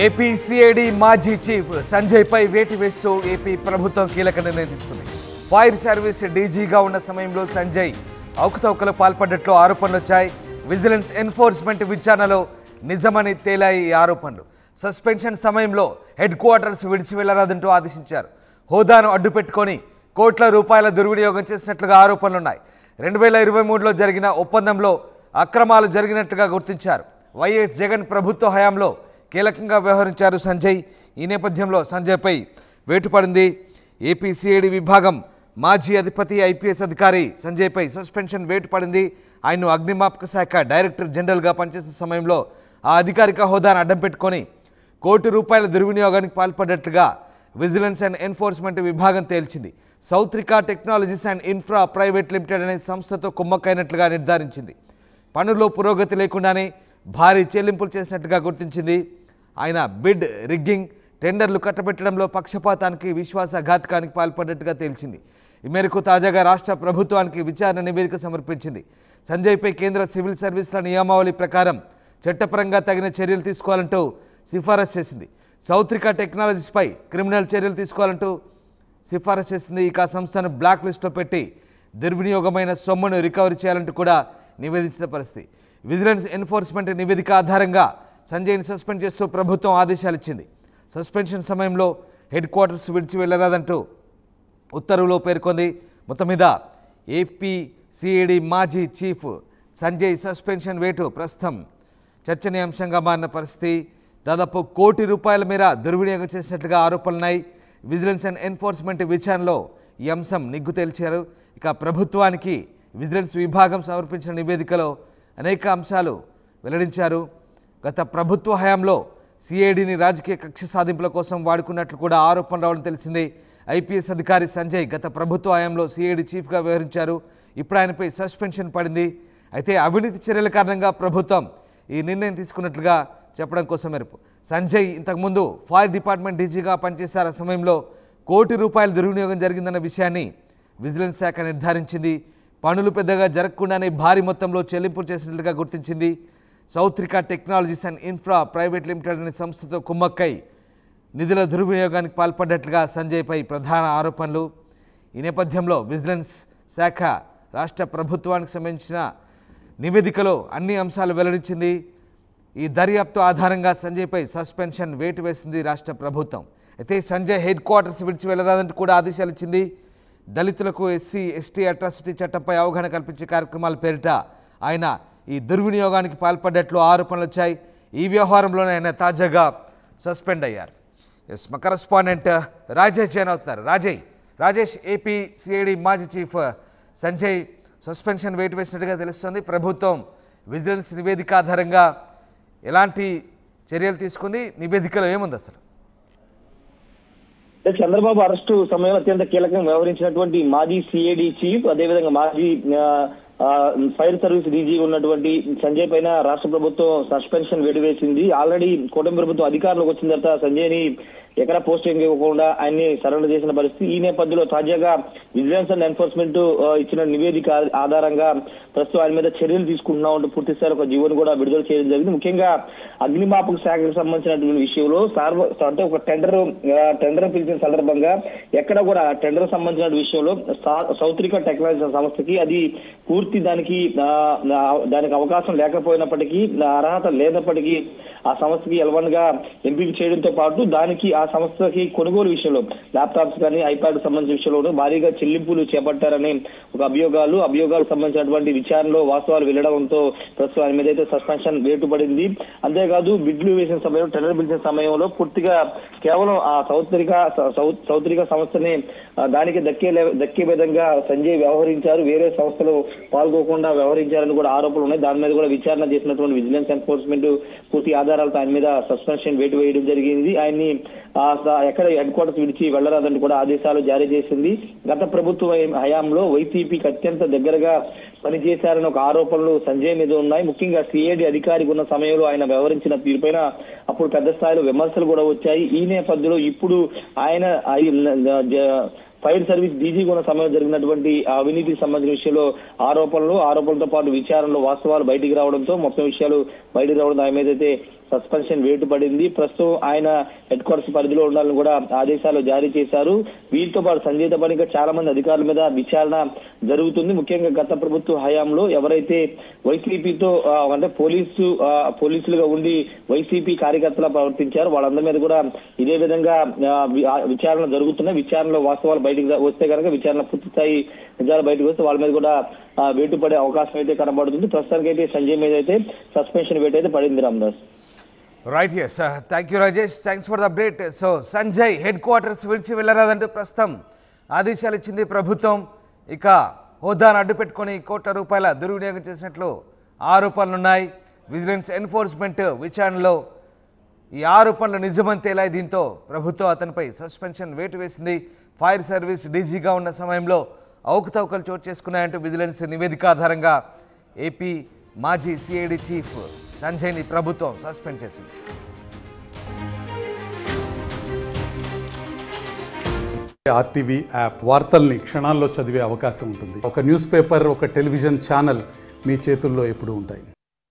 AP CID మాజీ chief Sanjay పై వేటు వేస్తూ ఏపీ ప్రభుత్వం కీలక నిర్ణయం తీసుకుంది. ఫైర్ సర్వీస్ డీజీగా ఉన్న సమయంలో సంజయ్ అవకతవకలకు పాల్పడ్డట్లు ఆరోపణలు వచ్చాయి. విజిలెన్స్ ఎన్ఫోర్స్మెంట్ విచారణలో నిజమని తేలాయి ఈ ఆరోపణలు. సస్పెన్షన్ సమయంలో హెడ్ క్వార్టర్స్ విడిచి వెళ్లరాదంటూ ఆదేశించారు. హోదాను అడ్డుపెట్టుకొని కోట్ల రూపాయల దుర్వినియోగం చేసినట్లుగా ఆరోపణలున్నాయి. 2023లో జరిగిన ఒప్పందంలో అక్రమాలు జరిగినట్లుగా గుర్తించారు. వైఎస్ జగన్ ప్రభుత్వ హయాంలో కీలకంగా వ్యవహరించారు సంజయ్. ఈ నేపథ్యంలో సంజయ్పై వేటు పడింది. ఏపీ సిఐడి విభాగం మాజీ అధిపతి ఐపీఎస్ అధికారి సంజయ్పై సస్పెన్షన్ వేటు పడింది. ఆయన్ను అగ్నిమాపక శాఖ డైరెక్టర్ జనరల్గా పనిచేసిన సమయంలో ఆ అధికారిక హోదాను అడ్డం పెట్టుకొని కోటి రూపాయల దుర్వినియోగానికి పాల్పడ్డట్లుగా విజిలెన్స్ అండ్ ఎన్ఫోర్స్మెంట్ విభాగం తేల్చింది. సౌత్రికా technologies and infra private limited అనే సంస్థతో కుమ్మక్కైనట్లుగా నిర్ధారించింది. పనుల్లో పురోగతి లేకుండానే భారీ చెల్లింపులు చేసినట్టుగా గుర్తించింది. ఆయన బిడ్ రిగ్గింగ్, టెండర్లు కట్టబెట్టడంలో పక్షపాతానికి, విశ్వాసఘాతకానికి పాల్పడ్డట్టుగా తేల్చింది. ఈ మేరకు తాజాగా రాష్ట్ర ప్రభుత్వానికి విచారణ నివేదిక సమర్పించింది. సంజయ్పై కేంద్ర సివిల్ సర్వీసుల నియమావళి ప్రకారం చట్టపరంగా తగిన చర్యలు తీసుకోవాలంటూ సిఫారసు చేసింది. సౌత్రికా టెక్నాలజీస్పై క్రిమినల్ చర్యలు తీసుకోవాలంటూ సిఫారసు చేసింది. ఇక సంస్థను బ్లాక్ లిస్టులో పెట్టి దుర్వినియోగమైన సొమ్మును రికవరీ చేయాలంటూ కూడా నివేదించిన పరిస్థితి. విజిలెన్స్ ఎన్ఫోర్స్మెంట్ నివేదిక ఆధారంగా సంజయ్ని సస్పెండ్ చేస్తూ ప్రభుత్వం ఆదేశాలు ఇచ్చింది. సస్పెన్షన్ సమయంలో హెడ్ క్వార్టర్స్ విడిచి వెళ్లరాదంటూ ఉత్తర్వులో పేర్కొంది. మొత్తం మీద ఏపీ సిఐడి మాజీ చీఫ్ సంజయ్ సస్పెన్షన్ వేటు ప్రస్తుతం చర్చనీయాంశంగా మారిన పరిస్థితి. దాదాపు కోటి రూపాయల మేర దుర్వినియోగం చేసినట్లుగా ఆరోపణలున్నాయి. విజిలెన్స్ అండ్ ఎన్ఫోర్స్మెంట్ విచారణలో ఈ అంశం నిగ్గు తేల్చారు. ఇక ప్రభుత్వానికి విజిలెన్స్ విభాగం సమర్పించిన నివేదికలో అనేక అంశాలు వెల్లడించారు. గత ప్రభుత్వ హయాంలో సిఐడిని రాజకీయ కక్ష సాధింపుల కోసం వాడుకున్నట్లు కూడా ఆరోపణ రావడం తెలిసింది. ఐపీఎస్ అధికారి సంజయ్ గత ప్రభుత్వ హయాంలో సిఐడి చీఫ్గా వ్యవహరించారు. ఇప్పుడు ఆయనపై సస్పెన్షన్ పడింది. అయితే అవినీతి చర్యల కారణంగా ప్రభుత్వం ఈ నిర్ణయం తీసుకున్నట్లుగా చెప్పడం కోసం మెరుపు. సంజయ్ ఇంతకుముందు ఫైర్ డిపార్ట్మెంట్ డీజీగా పనిచేశారు. ఆ సమయంలో కోటి రూపాయల దుర్వినియోగం జరిగిందన్న విషయాన్ని విజిలెన్స్ శాఖ నిర్ధారించింది. పనులు పెద్దగా జరగకుండానే భారీ మొత్తంలో చెల్లింపులు చేసినట్లుగా గుర్తించింది. సౌత్రికా technologies and infra private limited అనే సంస్థతో కుమ్మక్కై నిధుల దుర్వినియోగానికి పాల్పడ్డట్లుగా సంజయ్పై ప్రధాన ఆరోపణలు. ఈ నేపథ్యంలో విజిలెన్స్ శాఖ రాష్ట్ర ప్రభుత్వానికి సంబంధించిన నివేదికలో అన్ని అంశాలు వెల్లడించింది. ఈ దర్యాప్తు ఆధారంగా సంజయ్పై సస్పెన్షన్ వేటు వేసింది రాష్ట్ర ప్రభుత్వం. అయితే సంజయ్ హెడ్ క్వార్టర్స్ విడిచి వెళ్లరాదంటూ కూడా ఆదేశాలు ఇచ్చింది. దళితులకు ఎస్సీ ఎస్టీ అట్రాసిటీ చట్టంపై అవగాహన కల్పించే కార్యక్రమాల పేరిట ఆయన ఈ దుర్వినియోగానికి పాల్పడ్డట్లు ఆరోపణలు వచ్చాయి. ఈ వ్యవహారంలోనే ఆయన తాజాగా సస్పెండ్ అయ్యారు. ఎస్, మా కరెస్పాండెంట్ రాజేష్ జాయిన్ అవుతున్నారు. రాజేష్, ఏపీ సిఐడి మాజీ చీఫ్ సంజయ్ సస్పెన్షన్ వేటు వేసినట్టుగా తెలుస్తుంది. ప్రభుత్వం విజిలెన్స్ నివేదిక ఆధారంగా ఎలాంటి చర్యలు తీసుకుంది? నివేదికలో ఏముంది అసలు? చంద్రబాబు అరెస్టు సమయంలో అత్యంత కీలకంగా వ్యవహరించినటువంటి మాజీ సిఐడి చీఫ్, అదేవిధంగా మాజీ ఫైర్ సర్వీస్ డీజీ ఉన్నటువంటి సంజయ్ పైన రాష్ట్ర ప్రభుత్వం సస్పెన్షన్ వేటు వేసింది. ఆల్రెడీ కూటమి ప్రభుత్వం అధికారంలోకి వచ్చిన తర్వాత సంజయ్ని ఎక్కడ పోస్టింగ్ ఇవ్వకుండా ఆయన్ని సరెండర్ చేసిన పరిస్థితి. ఈ నేపథ్యంలో తాజాగా విజిలెన్స్ అండ్ ఎన్ఫోర్స్మెంట్ ఇచ్చిన నివేదిక ఆధారంగా ప్రస్తుతం ఆయన మీద చర్యలు తీసుకుంటున్నామంటూ పూర్తిస్థాయి ఒక జీవోను కూడా విడుదల చేయడం జరిగింది. ముఖ్యంగా అగ్నిమాపక శాఖకు సంబంధించినటువంటి విషయంలో అంటే ఒక టెండర్ పిలిచిన సందర్భంగా ఎక్కడ కూడా టెండర్ సంబంధించిన విషయంలో సౌత్రికా టెక్నాలజీ సంస్థకి అది పూర్తి దానికి అవకాశం లేకపోయినప్పటికీ, అర్హత లేనప్పటికీ ఆ సంస్థకి L1 గా ఎంపిక చేయడంతో పాటు దానికి ఆ సంస్థకి కొనుగోలు విషయంలో ల్యాప్టాప్స్ కానీ ఐప్యాడ్ సంబంధించిన విషయంలో భారీగా చెల్లింపులు చేపట్టారని ఒక అభియోగాలకు సంబంధించినటువంటి విచారణలో వాస్తవాలు వెళ్లడంతో ప్రస్తుతం ఆయన మీద అయితే సస్పెన్షన్ వేటు పడింది. అంతేకాదు బిడ్లు వేసిన సమయంలో, టెండర్ పిలిచిన సమయంలో పూర్తిగా కేవలం ఆ సౌత్రిక సంస్థని దానికి దక్కే విధంగా సంజయ్ వ్యవహరించారు. వేరే సంస్థలు పాల్గొకుండా వ్యవహరించారని కూడా ఆరోపణలు ఉన్నాయి. దాని మీద కూడా విచారణ చేసినటువంటి విజిలెన్స్ ఎన్ఫోర్స్మెంట్ పూర్తి ఆధారాలతో ఆయన మీద సస్పెన్షన్ వేటు వేయడం జరిగింది. ఆయన్ని ఎక్కడ హెడ్ క్వార్టర్స్ విడిచి వెళ్లరాదని కూడా ఆదేశాలు జారీ చేసింది. గత ప్రభుత్వ హయాంలో వైసీపీకి అత్యంత దగ్గరగా పనిచేశారని ఒక ఆరోపణలు సంజయ్ మీద ఉన్నాయి. ముఖ్యంగా సిఐడి అధికారికి ఉన్న సమయంలో ఆయన వ్యవహరించిన తీరుపైన అప్పుడు పెద్ద స్థాయిలో విమర్శలు కూడా వచ్చాయి. ఈ నేపథ్యంలో ఇప్పుడు ఆయన ఫైర్ సర్వీస్ డీజీగా ఉన్న సమయంలో జరిగినటువంటి అవినీతికి సంబంధించిన విషయంలో ఆరోపణలతో పాటు విచారణలో వాస్తవాలు బయటికి రావడంతో మొత్తం విషయాలు బయటికి రావడంతో ఆయన మీదైతే సస్పెన్షన్ వేటు పడింది. ప్రస్తుతం ఆయన హెడ్ క్వార్టర్స్ పరిధిలో ఉండాలని కూడా ఆదేశాలు జారీ చేశారు. వీరితో పాటు సంజయ్తో పాటు ఇంకా చాలా మంది అధికారుల మీద విచారణ జరుగుతుంది. ముఖ్యంగా గత ప్రభుత్వ హయాంలో ఎవరైతే వైసీపీతో అంటే పోలీసులుగా ఉండి వైసీపీ కార్యకర్తలా ప్రవర్తించారు వాళ్ళందరి మీద కూడా ఇదే విధంగా విచారణ జరుగుతున్నాయి. విచారణలో వాస్తవాలు బయటకు వస్తే కనుక విచారణ పూర్తి స్థాయి నిజాలు బయటకు వస్తే వాళ్ళ మీద కూడా వేటు పడే అవకాశం అయితే కనబడుతుంది. ప్రస్తుతానికి అయితే సంజయ్ మీద అయితే సస్పెన్షన్ వేటు అయితే పడింది Ramdas. Right, yes, thank you Rajesh, thanks for the update. So Sanjay headquarters విడిచి వెళ్ళరాదంటూ ప్రస్తుతం ఆదేశాలు ఇచ్చింది ప్రభుత్వం. ఇక హోదాను అడ్డుపెట్టుకొని ₹1 దుర్వినియోగం చేసినట్లు ఆరోపణలున్నాయి. విజిలెన్స్ ఎన్ఫోర్స్మెంట్ విచారణలో ఈ ఆరోపణలు నిజమని తేలాయి. దీంతో ప్రభుత్వం అతనిపై సస్పెన్షన్ వేటు వేసింది. ఫైర్ సర్వీస్ డీజీగా ఉన్న సమయంలో అవకతవకలు చోటు చేసుకున్నాయంటూ విజిలెన్స్ నివేదిక ఆధారంగా ఏపీ మాజీ సిఐడి చీఫ్ సంజయ్ని ప్రభుత్వం సస్పెండ్ చేసింది. ఆర్టీవీ యాప్ వార్తల్ని క్షణాల్లో చదివే అవకాశం ఉంటుంది. ఒక న్యూస్ పేపర్, ఒక టెలివిజన్ ఛానల్ మీ చేతుల్లో ఎప్పుడూ ఉంటాయి.